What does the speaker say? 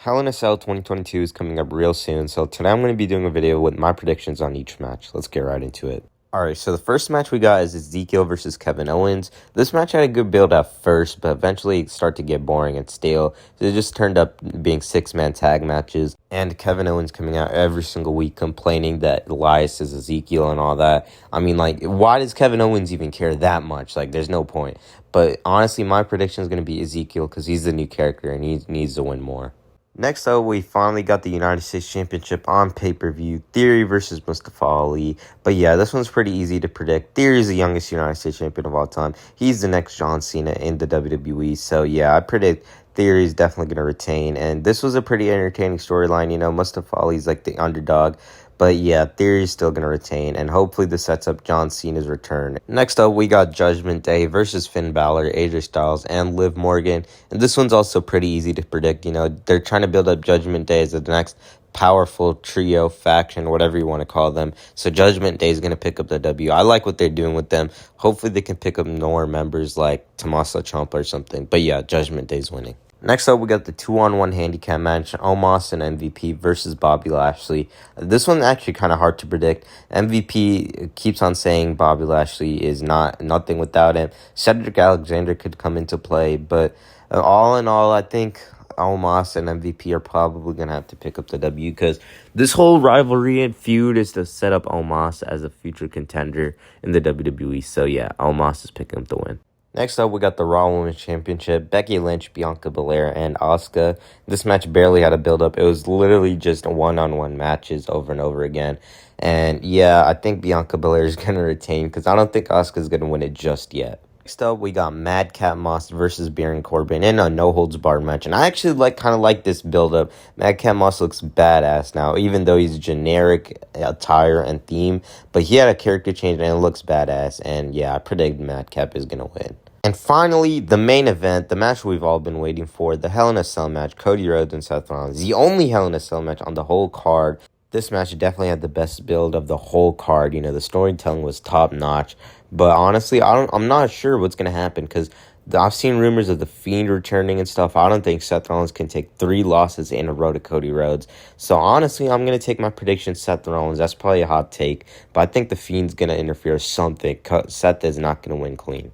Hell in a Cell 2022 is coming up real soon, so today I'm going to be doing a video with my predictions on each match. Let's get right into it. Alright, so the first match we got is Ezekiel versus Kevin Owens. This match had a good build at first, but eventually it started to get boring and stale. It just turned up being 6-man tag matches, and Kevin Owens coming out every single week complaining that Elias is Ezekiel and all that. I mean, like, why does Kevin Owens even care that much? Like, there's no point. But honestly, my prediction is going to be Ezekiel because he's the new character and he needs to win more. Next up, we finally got the United States Championship on pay-per-view, Theory versus Mustafa Ali. But yeah, this one's pretty easy to predict. Theory is the youngest United States champion of all time. He's the next John Cena in the WWE. So yeah, I predict Theory is definitely going to retain. And this was a pretty entertaining storyline. You know, Mustafa Ali's like the underdog. But yeah, Theory is still going to retain, and hopefully this sets up John Cena's return. Next up, we got Judgment Day versus Finn Balor, AJ Styles, and Liv Morgan. And this one's also pretty easy to predict. You know, they're trying to build up Judgment Day as the next powerful trio, faction, whatever you want to call them. So Judgment Day is going to pick up the W. I like what they're doing with them. Hopefully they can pick up more members like Tommaso Ciampa or something. But yeah, Judgment Day's winning. Next up, we got the 2-on-1 handicap match, Omos and MVP versus Bobby Lashley. This one's actually kind of hard to predict. MVP keeps on saying Bobby Lashley is nothing without him. Cedric Alexander could come into play, but all in all, I think Omos and MVP are probably going to have to pick up the W because this whole rivalry and feud is to set up Omos as a future contender in the WWE. So yeah, Omos is picking up the win. Next up, we got the Raw Women's Championship, Becky Lynch, Bianca Belair, and Asuka. This match barely had a build-up. It was literally just one-on-one matches over and over again. And yeah, I think Bianca Belair is going to retain because I don't think Asuka is going to win it just yet. Next up, we got Madcap Moss versus Baron Corbin in a no-holds-barred match. And I actually kind of like this build-up. Madcap Moss looks badass now, even though he's generic attire and theme. But he had a character change, and it looks badass. And yeah, I predict Madcap is going to win. And finally, the main event, the match we've all been waiting for, the Hell in a Cell match, Cody Rhodes and Seth Rollins. The only Hell in a Cell match on the whole card. This match definitely had the best build of the whole card. You know, the storytelling was top-notch. But honestly, I'm not sure what's going to happen because I've seen rumors of The Fiend returning and stuff. I don't think Seth Rollins can take 3 losses in a row to Cody Rhodes. So honestly, I'm going to take my prediction Seth Rollins. That's probably a hot take. But I think The Fiend's going to interfere with something. Seth is not going to win clean.